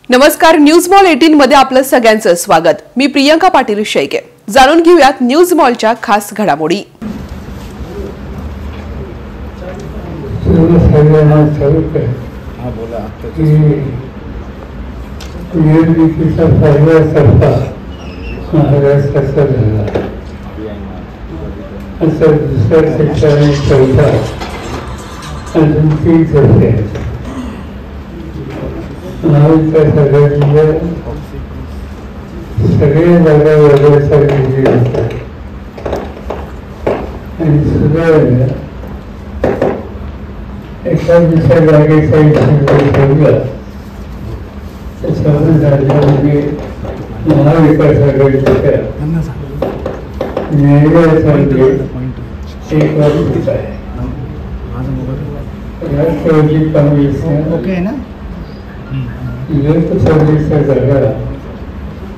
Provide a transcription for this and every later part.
नमस्कार, news mall 18 मध्ये आपलं सगळ्यांचं स्वागत। मी प्रियंका पाटील शेळके। जाणून घेऊयात न्यूज मॉलच्या खास घडामोडी। सगळे जागा वेगळ्यासारखी असतात आणि सुद्धा एका दुसऱ्या जागेचा एक ठेवला तर सर्व राज्यामध्ये महाविकास आघाडीच्या न्यायालयासाठी एक वाटत आहे। राष्ट्रवादी काँग्रेसने लोकसभेच्या जागा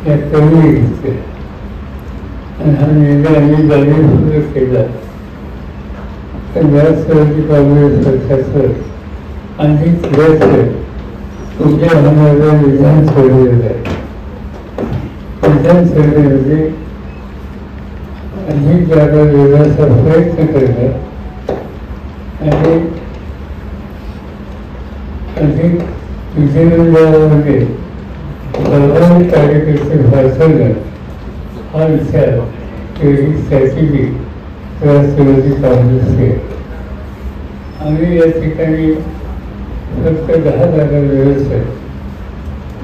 या कमी घेतल्या आणि हा निर्णय आम्ही जाणीवपूर्वक केला। तर राष्ट्रवादी काँग्रेस पक्षाचं अधिक जास्त उद्या होणाऱ्या विधानसभेवर आहे। विधानसभेमध्ये अधिक जागा देण्याचा प्रयत्न करतात आणि अधिक विधिमंडळामध्ये सर्वांनी कार्यकर्ते भाषण हा विचार त्याची राष्ट्रवादी काँग्रेसचे आम्ही या ठिकाणी फक्त 10 जागा व्यवस्था आहे।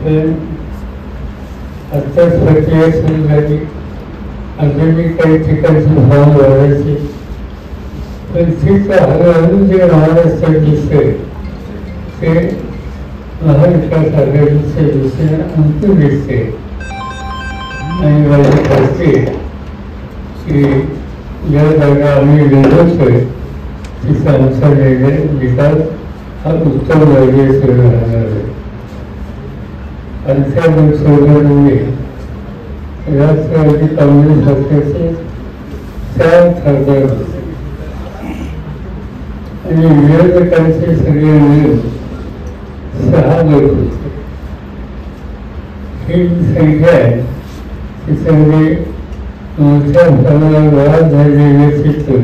पण आत्ताच प्रक्रिया सुरू झाली, अजूनही काही ठिकाणची फॉर्म भरायची, पण ठीक हळूहळू जे महाराष्ट्रात दिसतंय ते महाविकास आघाडीच्या दिशेने अंतिम दिसते आणि माझी खात्री की ज्या जागा आम्ही लढवतोय तिचा आमचा निर्णय विकास हा उत्तम मार्गे सुरू राहणार आहे। आमच्या लोकसभेमध्ये राष्ट्रवादी काँग्रेस पक्षाचे 4 खासदार होते आणि विरोधकांचे सगळे मिळून 6 लोक होते। ही संख्या आहे त्याच्यामध्ये मोठ्या प्रमाणावर वाद झालेले चित्र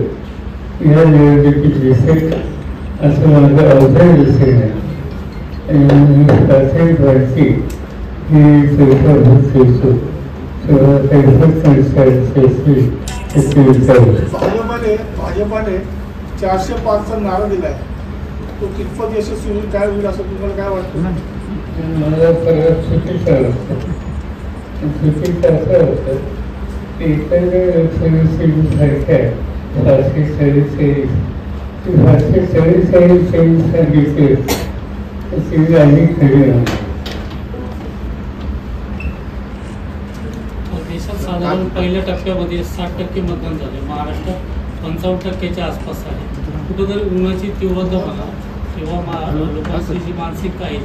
या निवडणुकीत दिसेल असं माझं अवघड दिसेल आणि प्राथमिक भारती ही चौथाभूत ठेवतो तेव्हा काही फक्त भाजपाने 405चा नारा दिलाय, तो कितपत यशस्वी होईल काय होईल असं तुम्हाला काय वाटतं? मला सगळ्यात चुकीचं वाटतं। चुकीचं असं होतं की इतर लोकसभेसारख्या 544 ती 544 सांगितली ती आम्ही खरी नव्हती। देशात साधारण पहिल्या टप्प्यामध्ये 60% मतदान झाले, महाराष्ट्रात 55%च्या आसपास आहे। कुठेतरी उन्हाची तीव्रता म्हणा किंवा लोकांची जी मानसिकता आहे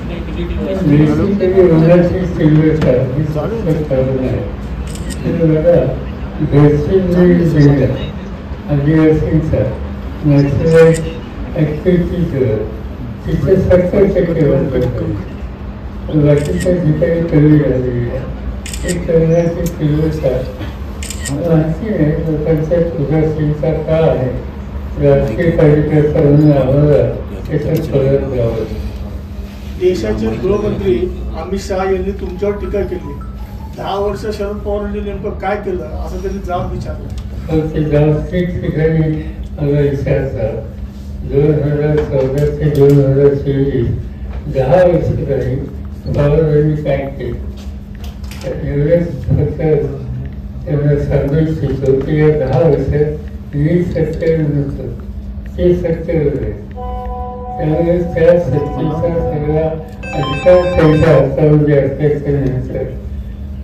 आदिवासींचा नॅचरल ॲक्टिव्हिटीजवर तिथे 70% बाकीच्या ठिकाणी कमी झालेली आहे। एक करण्याची तीव्रता आणखी आहे लोकांच्या उदासीनता का आहे राजकीय कार्यकर्ता म्हणून आम्हाला त्याच्यात परत द्यावं। देशाचे गृहमंत्री अमित शहा यांनी तुमच्यावर टीका केली। 10 वर्ष शरद पवारांनी नेमकं काय केलं असं त्यांनी जाब विचारलं। ते जाब ठिकठिकाणी मला विचारतात। 2014 ते 2024 10 वर्ष तरी पवारांनी काय केलं एवढेच फक्त त्यांना सांगू इच्छितो की या 10 वर्षात मी सत्य नव्हतं ते सत्य होते। त्यामुळे त्या सत्तेचा सगळा अधिकार त्यांच्या हातामध्ये असल्याच्यानंतर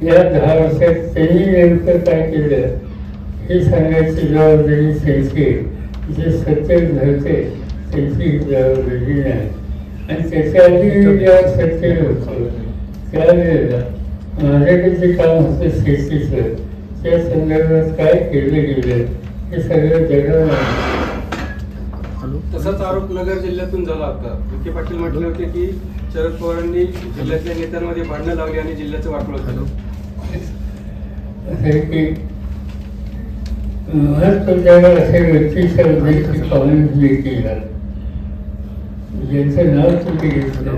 या 10 वर्षात त्यांनी नेमकं काय केलं हे सांगायची जबाबदारी त्यांची, जे सत्य नव्हते त्यांची जबाबदारी नाही। आणि त्याच्या आधी जेव्हा सत्य होतं त्यावेळेला माझ्याकडे जे काम होतं शेतीचं त्या संदर्भात काय केलं गेलं हे सगळं जगाला तसाच आरोप नगर जिल्ह्यातून झाला होता. विखे पाटील म्हटले होते की शरद पवारांनी जिल्ह्यातल्या नेत्यांमध्ये भांडणं लावली आणि जिल्ह्याचं वाटोळं केलं. असे व्यक्तीच्या केलं ज्यांचं नाव तुम्ही घेतलं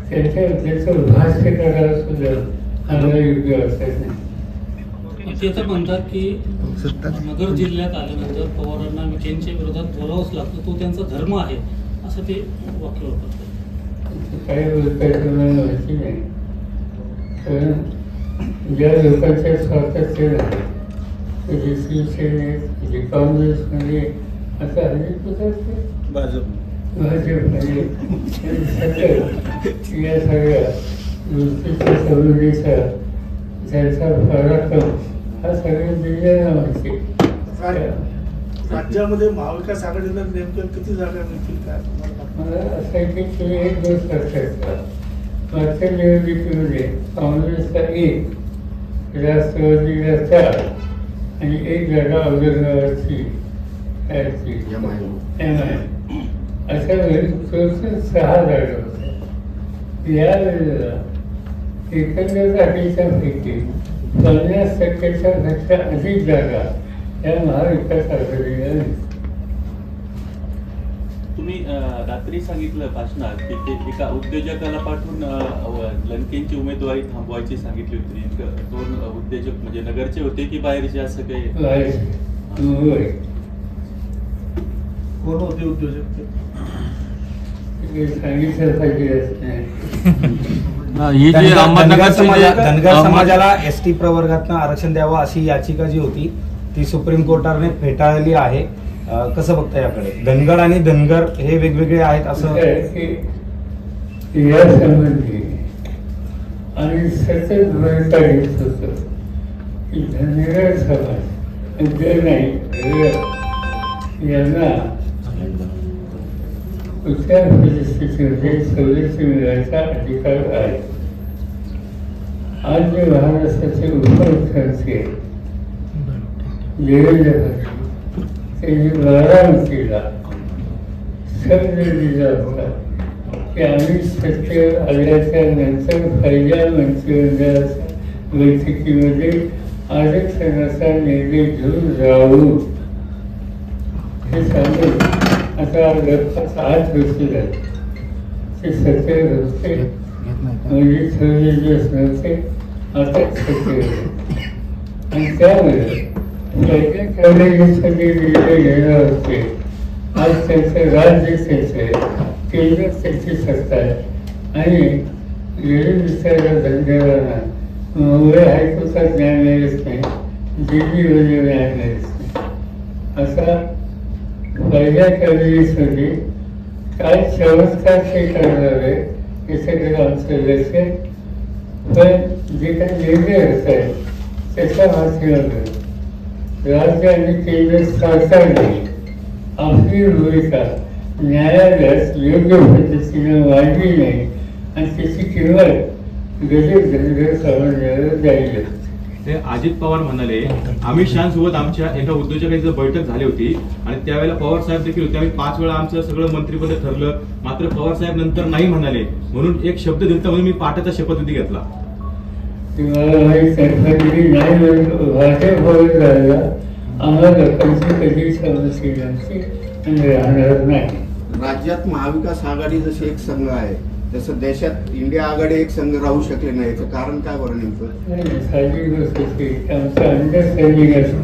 त्याचं भाष्य करायला सुद्धा आम्हाला योग्य वाटत नाही. ते तर म्हणतात की नगर जिल्ह्यात आल्यानंतर पवारांना विखेंच्या विरोधात बोलावंच लागतं, तो त्यांचा धर्म आहे असं ते वाक्य वापरतात. काय बोलताय तुम्हाला माहिती नाही, कारण ज्या लोकांच्या स्वातंत्र्य नाही ते शिवसेनेत जे काँग्रेसमध्ये आता भाजपमध्ये सतत या सगळ्या गोष्टीच्या सवलतीचा ज्यांचा पराक्रम हा सगळ्या जिल्ह्याला माहिती. राज्यामध्ये महाविकास आघाडीला नेमक्या किती जागा मिळतील काय मला असं आहे की तुम्ही एक गोष्ट लक्षात घ्या, मागच्या निवडणुकीमध्ये काँग्रेसला 1, राष्ट्रवादीला 4 आणि 1 जागा औरंगाबादची MI अशा वेळी 6 जागा होत्या. यावेळेला एकंदर जागेच्या पैकी 50%च्या पेक्षा अधिक जागा या महाविकास आघाडीला. तुम्ही रात्री सांगितलं भाषणात की ते एका उद्योजकाला पाठवून लंकेंची उमेदवारी थांबवायची सांगितली होती. 2 उद्योजक म्हणजे नगरचे होते की बाहेरचे असं काही? कोण होते उद्योजक? सांगितलं पाहिजे. धनगर समाजाला एसटी प्रवर्गातनं आरक्षण द्यावं अशी याचिका जी होती ती सुप्रीम कोर्टाने फेटाळली आहे. कसं बघता याकडे? धनगर आणि धनगर हे वेगवेगळे आहेत असं या संबंधी आणि सतत भूमिका घेत होतो की धनगर समाज नाही यांना कुठल्या परिस्थितीमध्ये सवलती मिळायचा अधिकार आहे. आज जे महाराष्ट्राचे उपमुख्यमंत्री देवेंद्र फडणवीस त्यांनी बारामतीला शब्द दिला होता की आम्ही सत्तेवर आल्याच्या नंतर पहिल्या मंत्रिमंडळाच्या बैठकीमध्ये आरक्षणाचा निर्णय घेऊन राहू हे सांगून आता लगभग 8 वर्ष झाले ते सत्तेवर होते. म्हणजे 6 दिवस नव्हते, आता सत्तेवर होते. आणि त्यामुळे त्याच्या कॉलेजसाठी निर्णय घेणार होते. आज त्यांचं राज्य त्याचं केंद्र त्याची सत्ता आहे आणि गरीब विचाराला धनगरांना मुंबई हायकोर्टात न्याय मिळत नाही, दिल्लीमध्ये न्याय मिळत नाही. असा पहिल्या कॉलेजमध्ये काय चमत्कार ते करणार आहे याच्याकडे आमचं लक्ष. पण जे काही निर्णय होत आहे त्याच्या माध्यमातून राज्य आणि केंद्र सरकारने आपली भूमिका न्यायालयात योग्य पद्धतीने मांडली नाही आणि त्याची किंमत गरीब धनगर समाजाला द्यायला. ते अजित पवार म्हणाले अमित शहासोबत आमच्या एका उद्योजकांची बैठक झाली होती आणि त्यावेळेला पवार साहेब देखील होते. आम्ही 5 वेळा आमचं सगळं मंत्रिपद ठरलं, मात्र पवार साहेब नंतर नाही म्हणाले म्हणून एक शब्द दिलता म्हणून मी पाठाचा शपथविधी घेतला. तुम्हाला माहिती नाही भाजप बोलत राहिला आम्हाला लोकांची कधी समस्यांची राहणार नाही. राज्यात महाविकास आघाडी जशी एक संघ आहे तसं देशात इंडिया आघाडी एक संघ राहू शकले नाही, याचं कारण काय बरं नेमकं? साधी गोष्ट आमचा अंडरस्टँडिंग असो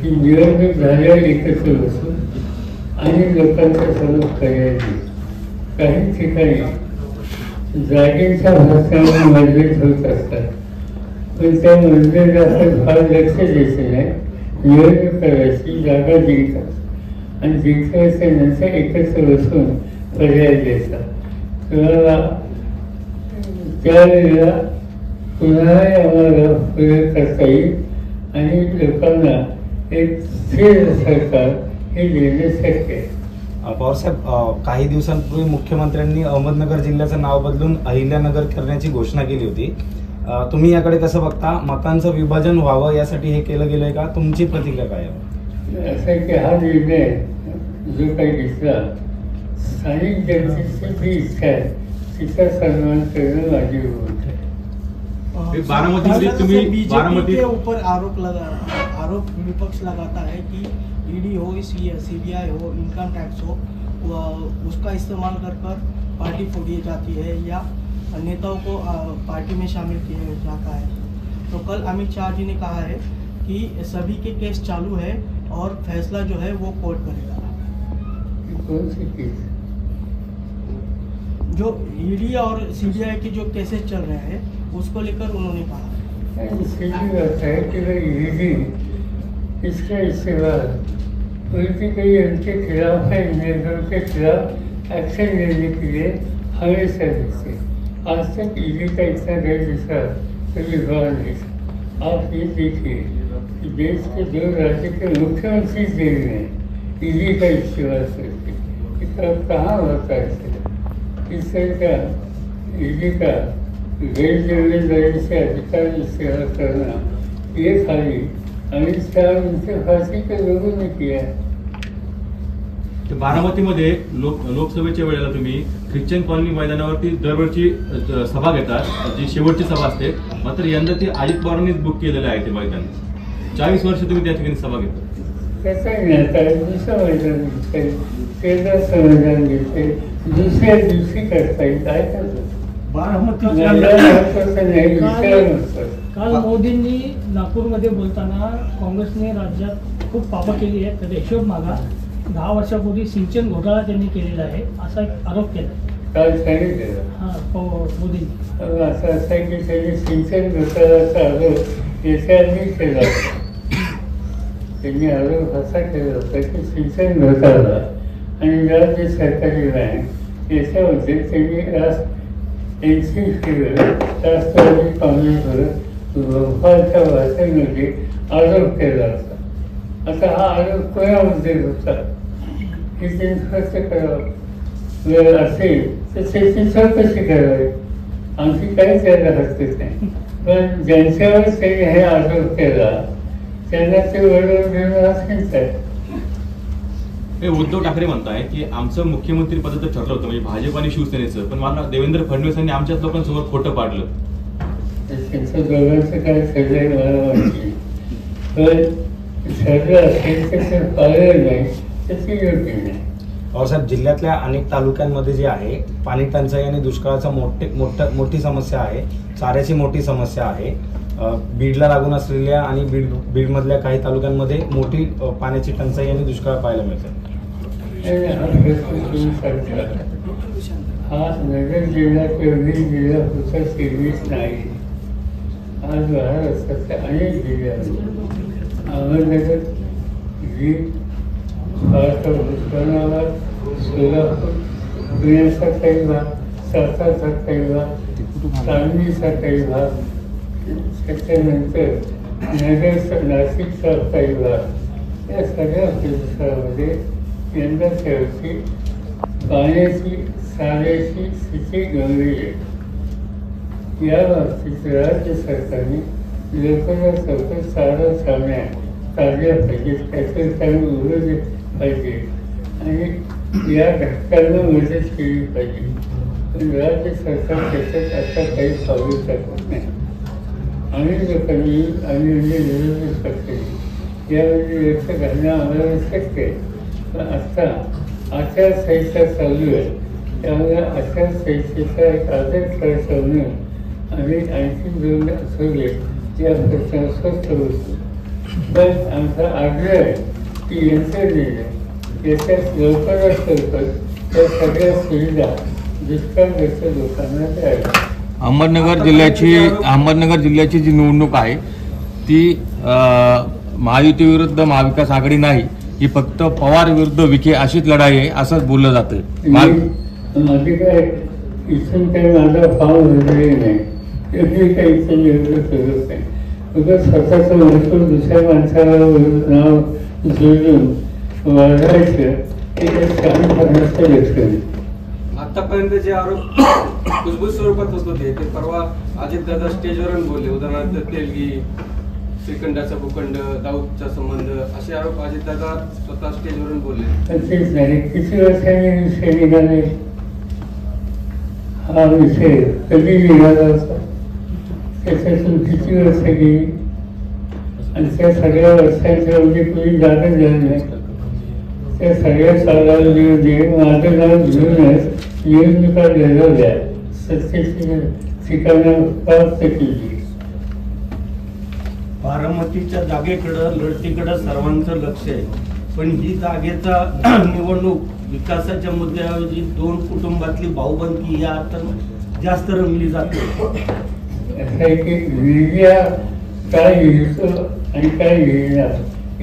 की निवडणूक झाल्यावर एकत्र बसू आणि लोकांच्या समोर पर्याय देऊ. काही ठिकाणी जागेच्या भाषणावर मतभेद होत असतात, पण त्या मतभेदाकडे फार लक्ष द्यायचं नाही. निवडणूक करायची, जागा जिंकायची आणि जिंकायच्या नंतर एकत्र बसून पर्याय द्यायचा. तुम्हाला त्यावेळेला पुन्हाही आम्हाला प्रयोग करता येईल आणि लोकांना एक स्थिर सरकार हे देणे शक्य आहे. पवारसाहेब, काही दिवसांपूर्वी मुख्यमंत्र्यांनी अहमदनगर जिल्ह्याचं नाव बदलून अहिल्यानगर करण्याची घोषणा केली होती. तुम्ही याकडे कसं बघता? मतांचं विभाजन व्हावं यासाठी हे केलं गेलंय का? तुमची प्रतिक्रिया काय आहे? असं की हा निर्णय जो काही दिसला, स्थानिक जनतेची जी इच्छा आहे तिचा सन्मान करणं माझी भूमिका आहे. बारामतीमध्ये तुम्ही बीजेपी के ऊपर आरोप विपक्ष लगाता है कि ईडी हो, सीबीआई हो, इनकम टैक्स हो, उसका इस्तेमाल कर पार्टी फोड़ी जाती है या नेताओं को पार्टी में शामिल किया जाता है. तो कल अमित शाह जी ने कहा है कि सभी के केस चालू है और फैसला जो है वो कोर्ट करेगा. कौन सी केस? जो ईडी और सीबीआई के जो केसेस चल रहे हैं उसको लेकर उन्होंने कहा. सीधी बात है कि ईडी इसके सिवा पॉलिटिकली उनके खिलाफ है, नेताओं के खिलाफ एक्शन लेने के लिए हमेशा दिखते. आज तक ईडी का इतना डर दिखा कभी हुआ नहीं. आप ये देखिए कि देश के 2 राज्य के मुख्यमंत्री जेल में ईडी का इस्तेमाल करते. कहाँ होता है इस तरह का ईडी का गैर जिम्मेदारी से अधिकार इस्तेमाल करना, ये खाली अमित शाह उनसे फांसी के लोगों ने किया है. बारामतीमध्ये लोकसभेच्या वेळेला तुम्ही ख्रिश्चन कॉलनी मैदानावरती दरवर्षी सभा घेतात, जी शेवटची सभा असते. मात्र यंदा ती अजित पवारांनीच बुक केलेलं आहे ते मैदान. 40 वर्ष तुम्ही त्या ठिकाणी सभा घेता. त्याचा आता दुसरं मैदान घेते, केंद्राचं मैदान घेते, दुसऱ्या दिवशी करता येईल. काय करतात काल मोदींनी नागपूरमध्ये बोलताना काँग्रेसने राज्यात खूप पापं केली आहे, तर हिशोब मागा. 10 वर्षापूर्वी सिंचन घोटाळा त्यांनी केलेला आहे असा एक आरोप केला. काल सांगितलेलं मोदी असं आहे की त्यांनी सिंचन घोटाळ्याचा आरोप याच्यानी केला. त्यांनी आरोप असा केला होता की सिंचन घोटाळा आणि राज्य सरकारी बँक याच्यामध्ये त्यांनी राष्ट्रवादी काँग्रेसवर भोपाळच्या भाषेमध्ये आरोप केला होता. आता हा आरोप कोणाबद्दल होता हे त्यांनी स्पष्ट करावं. असेल तर त्याची चौकशी करावी. आमची काहीच यायला हरकत नाही. पण ज्यांच्यावर त्यांनी हे आरोप केला त्यांना ते वळवून देणं असेच आहे. उद्धव ठाकरे म्हणताय की आमचं मुख्यमंत्री पद तर ठरलं होतं, म्हणजे भाजप आणि शिवसेनेचं, पण मला देवेंद्र फडणवीसांनी आमच्याच लोकांसमोर खोटं पाडलं. त्यांचं दोघांचं काय ठरलंय मला माहिती, पण ठरलं असेल तर ते पाळलं नाही त्याची योग्य नाही. साहेब, जिल्ह्यातल्या अनेक तालुक्यांमध्ये जे आहे पाणी टंचाई आणि दुष्काळाचा मोठी समस्या आहे, चाऱ्याची मोठी समस्या आहे. बीडला लागून असलेल्या आणि बीडमधल्या काही तालुक्यांमध्ये मोठी पाण्याची टंचाई आणि दुष्काळ पाहायला मिळते. हा नगर जिल्हा केवढी जिल्हा होता सिरीज नाही. आज महाराष्ट्राच्या अनेक जिल्हे अहमदनगर, बीड, उस्मानाबाद, सोलापूर, पुण्याचा काही भाग, सातारचा काही भाग, सांगलीचा काही भाग, त्याच्यानंतर नगर नाशिकचा काही भाग, या सगळ्या परिसरामध्ये यंदाच्या वर्षी पाण्याची साऱ्याची स्थिती गंभीर आहे. या बाबतीत राज्य सरकारने लवकरात लवकर सारा सामन्या काढल्या पाहिजेत, त्याचं काही उघडले पाहिजे आणि या घटकांना मदत केली पाहिजे. पण राज्य सरकार त्याच्यात आता काही पाऊल टाकत नाही. अनेक लोकांनी आम्ही म्हणजे विरोधी पक्ष यामध्ये व्यक्त करणं आम्हाला शक्य आहे. पण आत्ता आचारसंहिता चालू आहे, त्यामुळे आचारसंहितेचा एक आदर ठरवून आम्ही आणखी 2 आठवडे या प्रश्नावर स्वस्थ होतो. पण आमचा आग्रह आहे की यंत्रणेने याच्यात लवकरात लवकर त्या सगळ्या सुविधा दुष्काळग्रस्त लोकांना द्याव्या. अहमदनगर जिल्ह्याची जी निवडणूक आहे ती महायुती विरुद्ध महाविकास आघाडी नाही, ही फक्त पवार विरुद्ध विखे अशीच लढाई आहे असंच बोललं जातं. माझी काय इथून काही माझा फॉर्म वगैरे नाही, मी काही इथून विरोध करत नाही. उगाच स्वतःचं महत्व दुसऱ्या माणसाला नाव जोडून वाढवायचं हे काम करण्याचं लक्ष नाही. आतापर्यंत जे आरोप कुजबूज स्वरूपात होते ते परवा अजितदादा स्टेजवरून बोलले, उदाहरणार्थ तेलगी श्रीखंडाचा भूखंड, दाऊदचा संबंध असे आरोप अजितदादा स्वतः स्टेजवरून बोलले. तेच नाही, किती वर्षांनी विषय निघाले, हा विषय कधी निघाला होता, त्याच्यातून किती वर्ष गेली आणि त्या सगळ्या वर्षांच्या म्हणजे कोणी जाणं झालं नाही. त्या सगळ्या कालावधीमध्ये माझं नाव घेऊनच निवडणुका लढवल्या, सत्तेची ठिकाणं प्राप्त केली. बारामतीच्या जागेकडं लढतीकडं सर्वांचं लक्ष आहे, पण ही जागेचा निवडणूक विकासाच्या मुद्द्याऐवजी दोन कुटुंबातली भाऊबंदी या अर्थानं जास्त रंगली जाते. असं आहे की मीडिया काय लिहितो आणि काय लिहिणार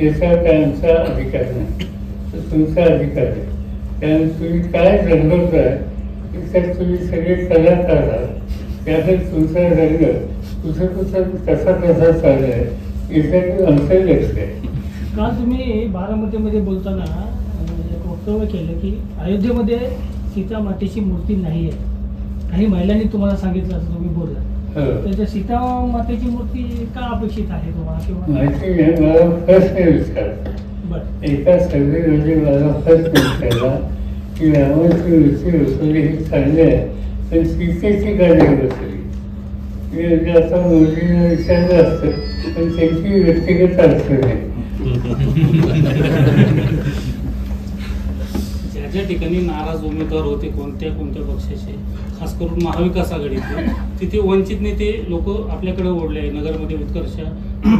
याचा त्यांचा अधिकार नाही, तो तुमचा अधिकार आहे. त्यामुळे तुम्ही काय रंगवताय त्याच्यात तुम्ही सगळे कलाकार आहात, त्यातच तुमचा रंग कुठं कसा चालू आहे याच्यात आमचं लक्ष आहे. काल तुम्ही बारामतीमध्ये बोलताना एक वक्तव्य केलं की अयोध्येमध्ये सीता मातेची मूर्ती नाही आहे, काही महिलांनी तुम्हाला सांगितलं असं तुम्ही बोलला. तर त्या सीता मातेची मूर्ती का अपेक्षित आहे तुम्हाला किंवा माहिती नाही, मला प्रश्न विचारला एका सर्वेमध्ये, मला प्रश्न विचारला की रामाची मूर्ती बसवली हे चांगले आहे, पण सीतेची गाडी बसवली. मी आता मोदींना विचारलं असतं, पण त्यांची व्यक्तिगत अर्थ नाही. ज्या ज्या ठिकाणी नाराज उमेदवार होते कोणत्या कोणत्या पक्षाचे, खास करून महाविकास आघाडीचे, तिथे वंचित नेते लोक आपल्याकडे ओढले आहे. नगरमध्ये उत्कर्ष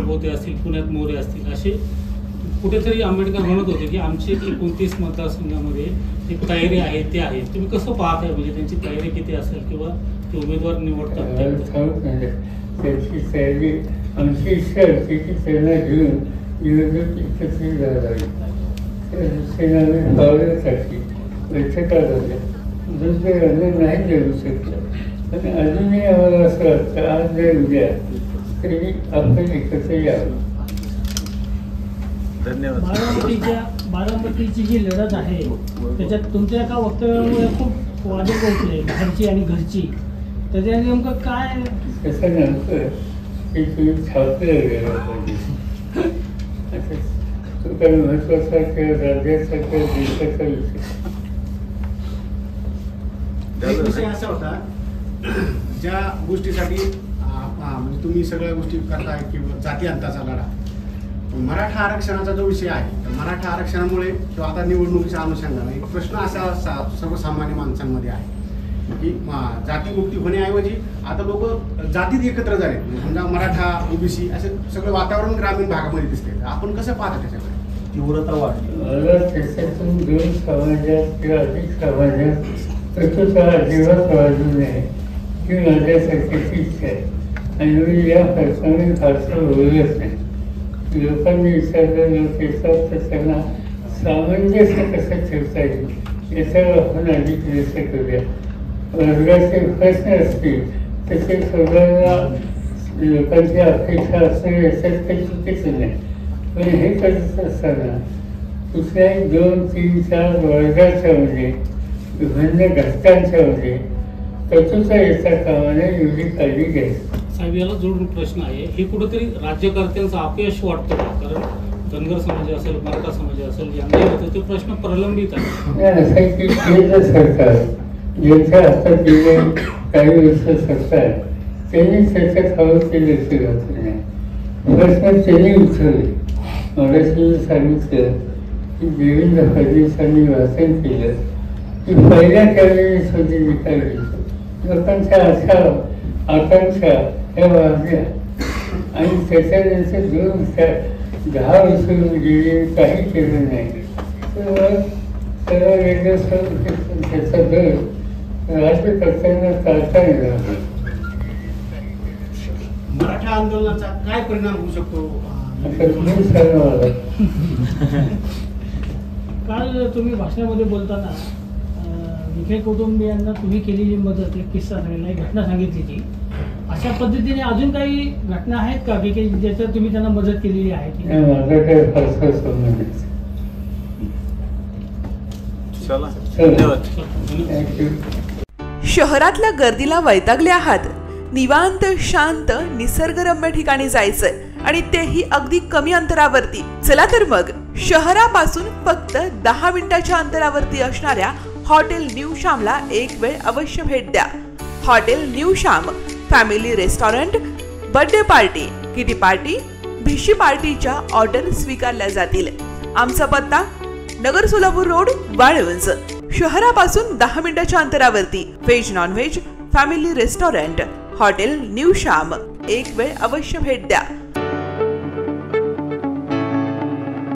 बोते असतील, पुण्यात मोरे असतील, असे कुठेतरी आंबेडकर म्हणत होते की आमचे 29 मतदारसंघामध्ये एक तयारी आहे ते आहे. तुम्ही कसं पाहताय, म्हणजे त्यांची तयारी किती असेल किंवा ते उमेदवार निवडतात? त्यांची तयारी, आमची इच्छा होती की त्यांना घेऊन निवडणूक एकत्रित झाली. त्या दृष्टीने आम्ही पावण्यासाठी बैठका झाल्या, दुर्दैवाने नाही देऊ शकलं. पण अजूनही आम्हाला असं वाटतं आज जर उद्या तरी आपण एकत्र यावं. बारामतीची जी लढत आहे त्याच्यात तुमच्या एका वक्तव्यामुळे खूप वादे पोहोचले, घरची आणि घरची. त्याच्या नेमकं काय तसं नव्हतं की तुम्ही छापलं गेलं पाहिजे. तो काही महत्वाचा किंवा राज्याचा किंवा देशाचा विषय असा होता ज्या गोष्टीसाठी म्हणजे तुम्ही सगळ्या गोष्टी करताय किंवा जाती अंताचा लढा, मराठा आरक्षणाचा जो विषय आहे, तर मराठा आरक्षणामुळे किंवा आता निवडणुकीच्या अनुषंगाने एक प्रश्न असा सर्वसामान्य माणसांमध्ये आहे की जातीमुक्ती होण्याऐवजी आता लोक जातीत एकत्र झाले. समजा मराठा, ओबीसी असे सगळं वातावरण ग्रामीण भागामध्ये दिसते. आपण कसं पाहता त्याच्याकडे? तीव्रता वाढली. मला त्याच्यातून दोन समाजात किंवा अधिक समाजात तसंच अजिबात वाढू नये ही माझ्यासारखीची इच्छा आहे. आणि मी या प्रसंगी फारसं बोलत नाही. लोकांनी विचारलं लोक तर त्यांना सामंजस्य कसं ठेवता येईल याच्यावर आपण अधिक लक्ष करूया. वर्गाचे प्रश्न असतील तसे सोडवायला लोकांची अपेक्षा असणे याच्यात काही चुकीचं नाही. पण हे करत असताना कुठल्याही 2, 3, 4 वर्गाच्या मध्ये विभिन्न घटकांच्या मध्ये कचूचा येता कामा नये एवढी काळजी घ्यायची. साहेब, याला जोडून प्रश्न आहे, हे कुठेतरी राज्यकर्त्यांचं अपयश वाटतं का? कारण धनगर समाज असेल, मराठा समाज असेल, यांना होतं ते प्रश्न प्रलंबित आहे. असं आहे की केंद्र सरकार ज्यांच्या हातात गेले काही वर्ष सरकार त्यांनी त्याच्यात हवं ते लक्ष घातलं नाही. प्रश्न त्यांनी उचलले. मगाशी सांगितलं की देवेंद्र फडणवीसांनी वाचन केलं की पहिल्या कॅबिनेट होती निकाल घेतो. लोकांच्या आशा आकांक्षा ह्या वाढल्या आणि त्याच्यानंतर 10 वर्ष गेली, काही केलं नाही. तर सर्व वेगळं त्याचा दर राज्यकर्त्यांना टाळता येणार. मराठा आंदोलनाचा काय परिणाम होऊ शकतो? काल तुम्ही भाषणामध्ये बोलताना विखे कुटुंबियांना तुम्ही केलेली मदत एक किस्सा सांगितला, एक घटना सांगितली की अशा पद्धतीने अजून काही घटना आहेत का की ज्याच्यात तुम्ही त्यांना मदत केलेली आहे की? माझा काही फारसा संबंध नाही. शहरातल्या गर्दीला वैतागले आहात? निवांत शांत निसर्गरम्य ठिकाणी जायचंय आणि तेही अगदी कमी अंतरावरती। चला तर मग शहरापासून फक्त 10 मिनिटाच्या अंतरावरती असणाऱ्या हॉटेल न्यू श्यामला एक वेळ अवश्य भेट द्या। Hotel new Shyam family restaurant, birthday party, kitty party, भिशी पार्टीच्या ऑर्डर स्वीकारल्या जातील। आमचा पत्ता नगर सोलापूर रोड, वाळुंज। शहरापासून 10 मिनिटाच्या अंतरावरती veg non veg family restaurant hotel new Shyam, एक वेळ अवश्य भेट द्या।